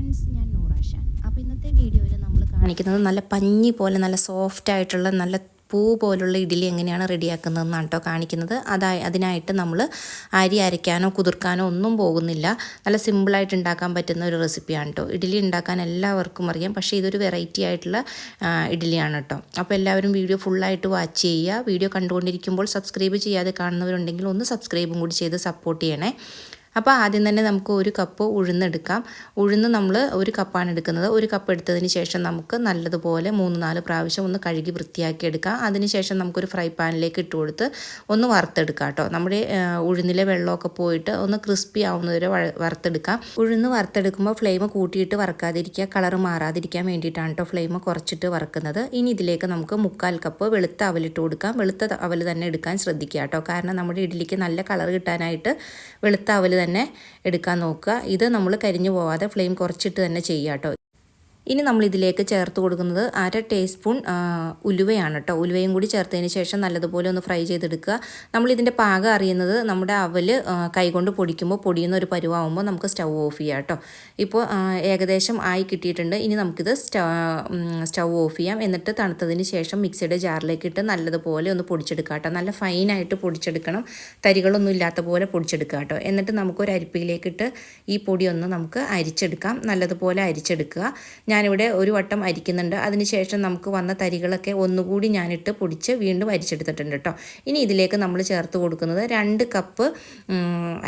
Friends, ഞാൻ നൂറാഷാൻ. അപ്പോൾ ഇന്നത്തെ വീഡിയോയിൽ നമ്മൾ കാണിക്കുന്നത് നല്ല പഞ്ഞി പോലെ നല്ല സോഫ്റ്റ് ആയിട്ടുള്ള നല്ല പൂ പോലുള്ള ഇഡ്ഡലി എങ്ങനെയാണ് റെഡിയാക്കുന്നതെന്നാണ് കേട്ടോ കാണിക്കുന്നത്. അതിനായിട്ട് നമ്മൾ അരി അരയ്ക്കാനോ കുതിർക്കാനോ ഒന്നും പോകുന്നില്ല. നല്ല സിമ്പിളായിട്ട് ഉണ്ടാക്കാൻ പറ്റുന്ന ഒരു റെസിപ്പിയാണ് കേട്ടോ. ഇഡ്ഡലി ഉണ്ടാക്കാൻ എല്ലാവർക്കും അറിയാം, പക്ഷേ ഇതൊരു വെറൈറ്റി ആയിട്ടുള്ള ഇഡ്ഡലിയാണ് കേട്ടോ. അപ്പോൾ എല്ലാവരും വീഡിയോ ഫുള്ളായിട്ട് വാച്ച് ചെയ്യുക. വീഡിയോ കണ്ടുകൊണ്ടിരിക്കുമ്പോൾ സബ്സ്ക്രൈബ് ചെയ്യാതെ കാണുന്നവരുണ്ടെങ്കിൽ ഒന്ന് സബ്സ്ക്രൈബും കൂടി ചെയ്ത് സപ്പോർട്ട് ചെയ്യണേ. അപ്പോൾ ആദ്യം തന്നെ നമുക്ക് ഒരു കപ്പ് ഉഴുന്നെടുക്കാം. ഉഴുന്ന് നമ്മൾ ഒരു കപ്പാണ് എടുക്കുന്നത്. ഒരു കപ്പ് എടുത്തതിന് ശേഷം നമുക്ക് നല്ലതുപോലെ 3-4 പ്രാവശ്യം ഒന്ന് കഴുകി വൃത്തിയാക്കി എടുക്കാം. അതിനുശേഷം നമുക്കൊരു ഫ്രൈ പാനിലേക്ക് ഇട്ട് കൊടുത്ത് ഒന്ന് വറുത്തെടുക്കാം കേട്ടോ. നമ്മുടെ ഉഴുന്നിലെ വെള്ളമൊക്കെ പോയിട്ട് ഒന്ന് ക്രിസ്പി ആവുന്നതുവരെ വറുത്തെടുക്കാം. ഉഴുന്ന് വറുത്തെടുക്കുമ്പോൾ ഫ്ലെയിം കൂട്ടിയിട്ട് വറുക്കാതിരിക്കുക, കളർ മാറാതിരിക്കാൻ വേണ്ടിയിട്ടാണ് കേട്ടോ ഫ്ലെയിം കുറച്ചിട്ട് വറുക്കുന്നത്. ഇനി ഇതിലേക്ക് നമുക്ക് 3/4 കപ്പ് വെളുത്ത അവലിട്ട് കൊടുക്കാം. വെളുത്ത അവൽ തന്നെ എടുക്കാൻ ശ്രദ്ധിക്കുക കേട്ടോ, കാരണം നമ്മുടെ ഇഡ്ഡലിക്ക് നല്ല കളർ കിട്ടാനായിട്ട് വെളുത്ത അവൽ തന്നെ എടുക്കാൻ നോക്കുക. ഇത് നമ്മൾ കരിഞ്ഞു പോവാതെ ഫ്ലെയിം കുറച്ചിട്ട് തന്നെ ചെയ്യുക കേട്ടോ. ഇനി നമ്മൾ ഇതിലേക്ക് ചേർത്ത് കൊടുക്കുന്നത് 1/2 ടീസ്പൂൺ ഉലുവയാണ് കേട്ടോ. ഉലുവയും കൂടി ചേർത്തതിന് ശേഷം നല്ലതുപോലെ ഒന്ന് ഫ്രൈ ചെയ്തെടുക്കുക. നമ്മളിതിൻ്റെ പാകം അറിയുന്നത് നമ്മുടെ അവൽ കൈകൊണ്ട് പൊടിക്കുമ്പോൾ പൊടിയുന്ന ഒരു പരുവാകുമ്പോൾ നമുക്ക് സ്റ്റൗ ഓഫ് ചെയ്യാം കേട്ടോ. ഇപ്പോൾ ഏകദേശം ആയി കിട്ടിയിട്ടുണ്ട്. ഇനി നമുക്കിത് സ്റ്റൗ ഓഫ് ചെയ്യാം. എന്നിട്ട് തണുത്തതിന് ശേഷം മിക്സിയുടെ ജാറിലേക്ക് ഇട്ട് നല്ലതുപോലെ ഒന്ന് പൊടിച്ചെടുക്കുക കേട്ടോ. നല്ല ഫൈനായിട്ട് പൊടിച്ചെടുക്കണം, തരികളൊന്നും ഇല്ലാത്ത പോലെ പൊടിച്ചെടുക്കുക കേട്ടോ. എന്നിട്ട് നമുക്കൊരു അരിപ്പയിലേക്കിട്ട് ഈ പൊടി ഒന്ന് നമുക്ക് അരിച്ചെടുക്കാം. നല്ലതുപോലെ അരിച്ചെടുക്കുക. ഞാനിവിടെ ഒരു വട്ടം അരിക്കുന്നുണ്ട്. അതിനുശേഷം നമുക്ക് വന്ന തരികളൊക്കെ ഒന്നുകൂടി ഞാനിട്ട് പൊടിച്ച് വീണ്ടും അരിച്ചെടുത്തിട്ടുണ്ട് കേട്ടോ. ഇനി ഇതിലേക്ക് നമ്മൾ ചേർത്ത് കൊടുക്കുന്നത് 2 കപ്പ്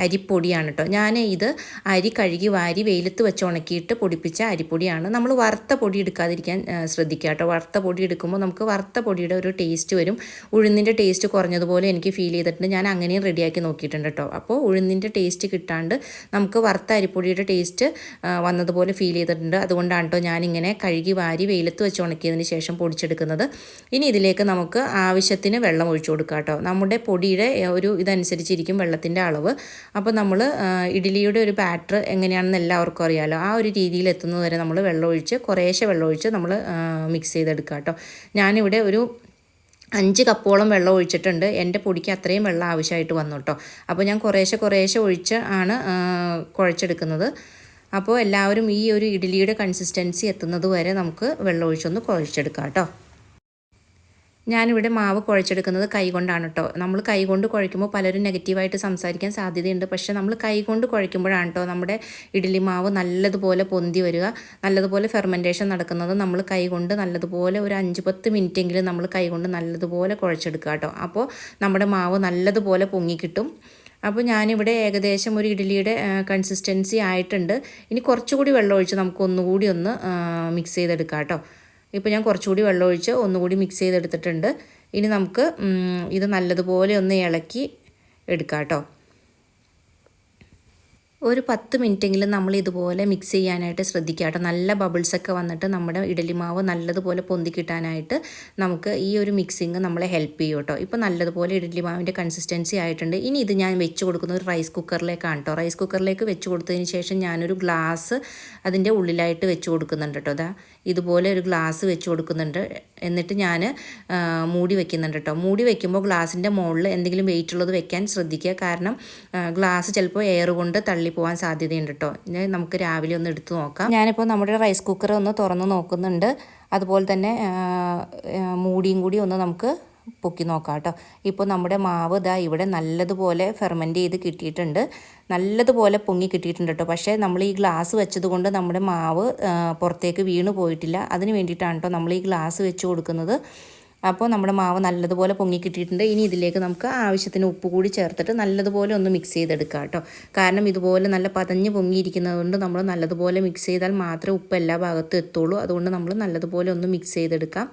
അരിപ്പൊടിയാണ് കേട്ടോ. ഞാൻ ഇത് അരി കഴുകി വാരി വെയിലത്ത് വെച്ച് ഉണക്കിയിട്ട് പൊടിപ്പിച്ച അരിപ്പൊടിയാണ്. നമ്മൾ വറുത്ത പൊടി എടുക്കാതിരിക്കാൻ ശ്രദ്ധിക്കുക കേട്ടോ. വറുത്ത പൊടി എടുക്കുമ്പോൾ നമുക്ക് വറുത്ത പൊടിയുടെ ഒരു ടേസ്റ്റ് വരും. ഉഴുന്നിൻ്റെ ടേസ്റ്റ് കുറഞ്ഞതുപോലെ എനിക്ക് ഫീൽ ചെയ്തിട്ടുണ്ട്. ഞാൻ അങ്ങനെയും റെഡിയാക്കി നോക്കിയിട്ടുണ്ട് കേട്ടോ. അപ്പോൾ ഉഴുന്നിൻ്റെ ടേസ്റ്റ് കിട്ടാണ്ട് നമുക്ക് വറുത്ത അരിപ്പൊടിയുടെ ടേസ്റ്റ് വന്നതുപോലെ ഫീൽ ചെയ്തിട്ടുണ്ട്. അതുകൊണ്ടാണ് കേട്ടോ ഞാനിങ്ങനെ കഴുകി വാരി വെയിലത്ത് വെച്ച് ഉണക്കിയതിന് ശേഷം പൊടിച്ചെടുക്കുന്നത്. ഇനി ഇതിലേക്ക് നമുക്ക് ആവശ്യത്തിന് വെള്ളം ഒഴിച്ചു കൊടുക്കാം കേട്ടോ. നമ്മുടെ പൊടിയുടെ ഒരു ഇതനുസരിച്ചിരിക്കും വെള്ളത്തിൻ്റെ അളവ്. അപ്പോൾ നമ്മൾ ഇഡ്ഡലിയുടെ ഒരു ബാറ്റർ എങ്ങനെയാണെന്ന് എല്ലാവർക്കും അറിയാമല്ലോ. ആ ഒരു രീതിയിൽ എത്തുന്നത് വരെ നമ്മൾ വെള്ളം ഒഴിച്ച് കുറേശ്ശെ വെള്ളം ഒഴിച്ച് നമ്മൾ മിക്സ് ചെയ്തെടുക്കുക കേട്ടോ. ഞാനിവിടെ ഒരു 5 കപ്പോളം വെള്ളം ഒഴിച്ചിട്ടുണ്ട്. എൻ്റെ പൊടിക്ക് അത്രയും വെള്ളം ആവശ്യമായിട്ട് വന്നു കേട്ടോ. അപ്പോൾ ഞാൻ കുറേശ്ശെ ഒഴിച്ച് ആണ് കുഴച്ചെടുക്കുന്നത്. അപ്പോൾ എല്ലാവരും ഈ ഒരു ഇഡ്ഡലിയുടെ കൺസിസ്റ്റൻസി എത്തുന്നത് വരെ നമുക്ക് വെള്ളം ഒഴിച്ചൊന്ന് കുഴച്ചെടുക്കാം കേട്ടോ. ഞാനിവിടെ മാവ് കുഴച്ചെടുക്കുന്നത് കൈകൊണ്ടാണ് കേട്ടോ. നമ്മൾ കൈകൊണ്ട് കുഴയ്ക്കുമ്പോൾ പലരും നെഗറ്റീവായിട്ട് സംസാരിക്കാൻ സാധ്യതയുണ്ട്. പക്ഷേ നമ്മൾ കൈകൊണ്ട് കുഴയ്ക്കുമ്പോഴാണ് കേട്ടോ നമ്മുടെ ഇഡ്ഡലി മാവ് നല്ലതുപോലെ പൊന്തി വരിക. നല്ലതുപോലെ ഫെർമെൻറ്റേഷൻ നടക്കുന്നത് നമ്മൾ കൈകൊണ്ട് നല്ലതുപോലെ ഒരു 5-10 മിനിറ്റെങ്കിലും നമ്മൾ കൈകൊണ്ട് നല്ലതുപോലെ കുഴച്ചെടുക്കുക കേട്ടോ. അപ്പോൾ നമ്മുടെ മാവ് നല്ലതുപോലെ പൊങ്ങിക്കിട്ടും. അപ്പോൾ ഞാനിവിടെ ഏകദേശം ഒരു ഇഡ്ഡലിയുടെ കൺസിസ്റ്റൻസി ആയിട്ടുണ്ട്. ഇനി കുറച്ചുകൂടി വെള്ളം ഒഴിച്ച് നമുക്ക് ഒന്നുകൂടി ഒന്ന് മിക്സ് ചെയ്തെടുക്കാം കേട്ടോ. ഇപ്പോൾ ഞാൻ കുറച്ചുകൂടി വെള്ളം ഒഴിച്ച് ഒന്നുകൂടി മിക്സ് ചെയ്തെടുത്തിട്ടുണ്ട്. ഇനി നമുക്ക് ഇത് നല്ലതുപോലെ ഒന്ന് ഇളക്കി എടുക്കാം കേട്ടോ. ഒരു 10 മിനിറ്റെങ്കിലും നമ്മൾ ഇതുപോലെ മിക്സ് ചെയ്യാനായിട്ട് ശ്രദ്ധിക്കുക കേട്ടോ. നല്ല ബബിൾസൊക്കെ വന്നിട്ട് നമ്മുടെ ഇഡ്ഡലി മാവ് നല്ലതുപോലെ പൊന്തി കിട്ടാനായിട്ട് നമുക്ക് ഈ ഒരു മിക്സിങ് നമ്മളെ ഹെൽപ്പ് ചെയ്യും കേട്ടോ. ഇപ്പോൾ നല്ലതുപോലെ ഇഡ്ഡലി മാവിൻ്റെ കൺസിസ്റ്റൻസി ആയിട്ടുണ്ട്. ഇനി ഇത് ഞാൻ വെച്ച് കൊടുക്കുന്നത് ഒരു റൈസ് കുക്കറിലേക്കാണ് കേട്ടോ. റൈസ് കുക്കറിലേക്ക് വെച്ച് കൊടുത്തതിന് ശേഷം ഞാനൊരു ഗ്ലാസ് അതിൻ്റെ ഉള്ളിലായിട്ട് വെച്ച് കൊടുക്കുന്നുണ്ട് കേട്ടോ. അതാ ഇതുപോലെ ഒരു ഗ്ലാസ് വെച്ച് കൊടുക്കുന്നുണ്ട്. എന്നിട്ട് ഞാൻ മൂടി വെക്കുന്നുണ്ട് കേട്ടോ. മൂടി വെക്കുമ്പോൾ ഗ്ലാസിൻ്റെ മുകളിൽ എന്തെങ്കിലും വെയിറ്റ് ഉള്ളത് വെക്കാൻ ശ്രദ്ധിക്കുക. കാരണം ഗ്ലാസ് ചിലപ്പോൾ എയർ കൊണ്ട് പോകാൻ സാധ്യതയുണ്ട് കേട്ടോ. നമുക്ക് രാവിലെ ഒന്ന് എടുത്ത് നോക്കാം. ഞാനിപ്പോൾ നമ്മുടെ റൈസ് കുക്കർ ഒന്ന് തുറന്ന് നോക്കുന്നുണ്ട്. അതുപോലെ തന്നെ മൂടിയും കൂടി ഒന്ന് നമുക്ക് പൊക്കി നോക്കാം കേട്ടോ. ഇപ്പോൾ നമ്മുടെ മാവ് ഇതാ ഇവിടെ നല്ലതുപോലെ ഫെർമെൻറ്റ് ചെയ്ത് കിട്ടിയിട്ടുണ്ട്. നല്ലതുപോലെ പൊങ്ങി കിട്ടിയിട്ടുണ്ട് കേട്ടോ. പക്ഷേ നമ്മൾ ഈ ഗ്ലാസ് വെച്ചതുകൊണ്ട് നമ്മുടെ മാവ് പുറത്തേക്ക് വീണ് പോയിട്ടില്ല. അതിന് വേണ്ടിയിട്ടാണ് കേട്ടോ നമ്മൾ ഈ ഗ്ലാസ് വെച്ച് കൊടുക്കുന്നത്. അപ്പോൾ നമ്മുടെ മാവ് നല്ലതുപോലെ പൊങ്ങി കിട്ടിയിട്ടുണ്ട്. ഇനി ഇതിലേക്ക് നമുക്ക് ആവശ്യത്തിന് ഉപ്പ് കൂടി ചേർത്തിട്ട് നല്ലതുപോലെ ഒന്ന് മിക്സ് ചെയ്തെടുക്കാം കേട്ടോ. കാരണം ഇതുപോലെ നല്ല പതഞ്ഞ് പൊങ്ങിയിരിക്കുന്നത് കൊണ്ട് നമ്മൾ നല്ലതുപോലെ മിക്സ് ചെയ്താൽ മാത്രമേ ഉപ്പ് എല്ലാ ഭാഗത്തും എത്തുള്ളൂ. അതുകൊണ്ട് നമ്മൾ നല്ലതുപോലെ ഒന്ന് മിക്സ് ചെയ്തെടുക്കാം.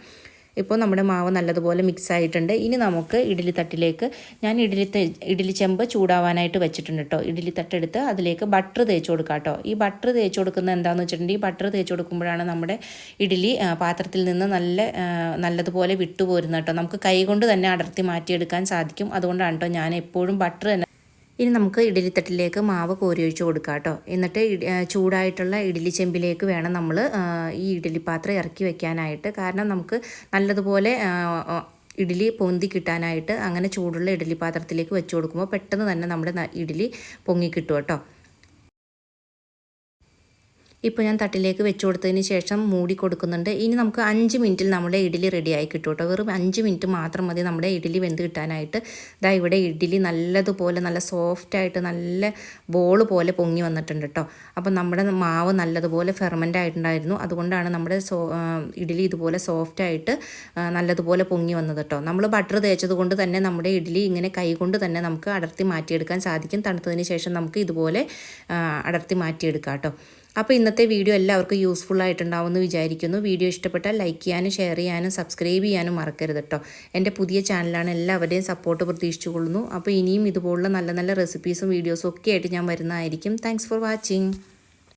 ഇപ്പോൾ നമ്മുടെ മാവ് നല്ലതുപോലെ മിക്സ് ആയിട്ടുണ്ട്. ഇനി നമുക്ക് ഇഡ്ഡലി തട്ടിലേക്ക് ഞാൻ ഇഡ്ഡലി ചെമ്പ് ചൂടാവാനായിട്ട് വെച്ചിട്ടുണ്ട് കേട്ടോ. ഇഡ്ഡലി തട്ടെടുത്ത് അതിലേക്ക് ബട്ടർ തേച്ച് കൊടുക്കാം കേട്ടോ. ഈ ബട്ടർ തേച്ച് കൊടുക്കുന്നത് എന്താണെന്ന് വെച്ചിട്ടുണ്ടെങ്കിൽ ഈ ബട്ടർ തേച്ച് കൊടുക്കുമ്പോഴാണ് നമ്മുടെ ഇഡ്ഡലി പാത്രത്തിൽ നിന്ന് നല്ലതുപോലെ വിട്ടുപോരുന്നത് കേട്ടോ. നമുക്ക് കൈ കൊണ്ട് തന്നെ അടർത്തി മാറ്റിയെടുക്കാൻ സാധിക്കും. അതുകൊണ്ടാണ് കേട്ടോ ഞാൻ എപ്പോഴും ബട്ടർ തന്നെ. ഇനി നമുക്ക് ഇഡ്ഡലി തട്ടിലേക്ക് മാവ് കോരി ഒഴിച്ച് കൊടുക്കാം കേട്ടോ. എന്നിട്ട് ചൂടായിട്ടുള്ള ഇഡ്ഡലി ചെമ്പിലേക്ക് വേണം നമ്മൾ ഈ ഇഡ്ഡലി പാത്രം ഇറക്കി വെക്കാനായിട്ട്. കാരണം നമുക്ക് നല്ലതുപോലെ ഇഡ്ഡലി പൊന്തി കിട്ടാനായിട്ട് അങ്ങനെ ചൂടുള്ള ഇഡ്ഡലി പാത്രത്തിലേക്ക് വെച്ച് കൊടുക്കുമ്പോൾ പെട്ടെന്ന് തന്നെ നമ്മുടെ ഇഡ്ഡലി പൊങ്ങി കിട്ടും കേട്ടോ. ഇപ്പോൾ ഞാൻ തട്ടിലേക്ക് വെച്ച് കൊടുത്തതിന് ശേഷം മൂടി കൊടുക്കുന്നുണ്ട്. ഇനി നമുക്ക് 5 മിനിറ്റിൽ നമ്മുടെ ഇഡ്ഡലി റെഡിയായി കിട്ടും കേട്ടോ. വെറും 5 മിനിറ്റ് മാത്രം മതി നമ്മുടെ ഇഡ്ഡലി വെന്ത് കിട്ടാനായിട്ട്. ദാ ഇവിടെ ഇഡ്ഡലി നല്ലതുപോലെ നല്ല സോഫ്റ്റായിട്ട് നല്ല ബോൾ പോലെ പൊങ്ങി വന്നിട്ടുണ്ട് കേട്ടോ. അപ്പോൾ നമ്മുടെ മാവ് നല്ലതുപോലെ ഫെർമെൻ്റ് ആയിട്ടുണ്ടായിരുന്നു. അതുകൊണ്ടാണ് നമ്മുടെ ഇഡ്ഡലി ഇതുപോലെ സോഫ്റ്റായിട്ട് നല്ലതുപോലെ പൊങ്ങി വന്നത് കേട്ടോ. നമ്മൾ ബട്ടർ തേച്ചത് കൊണ്ട് തന്നെ നമ്മുടെ ഇഡ്ഡലി ഇങ്ങനെ കൈകൊണ്ട് തന്നെ നമുക്ക് അടർത്തി മാറ്റിയെടുക്കാൻ സാധിക്കും. തണുത്തതിന് ശേഷം നമുക്ക് ഇതുപോലെ അടർത്തി മാറ്റിയെടുക്കാം കേട്ടോ. അപ്പോൾ ഇന്നത്തെ വീഡിയോ എല്ലാവർക്കും യൂസ്ഫുൾ ആയിട്ടുണ്ടാവുമെന്ന് വിചാരിക്കുന്നു. വീഡിയോ ഇഷ്ടപ്പെട്ടാൽ ലൈക്ക് ചെയ്യാനും ഷെയർ ചെയ്യാനും സബ്സ്ക്രൈബ് ചെയ്യാനും മറക്കരുത് കേട്ടോ. എൻ്റെ പുതിയ ചാനലാണ്, എല്ലാവരുടെയും സപ്പോർട്ട് പ്രതീക്ഷിച്ചുകൊള്ളുന്നു. അപ്പോൾ ഇനിയും ഇതുപോലുള്ള നല്ല നല്ല റെസിപ്പീസും വീഡിയോസും ഒക്കെ ആയിട്ട് ഞാൻ വരുന്നതായിരിക്കും. Thanks for watching.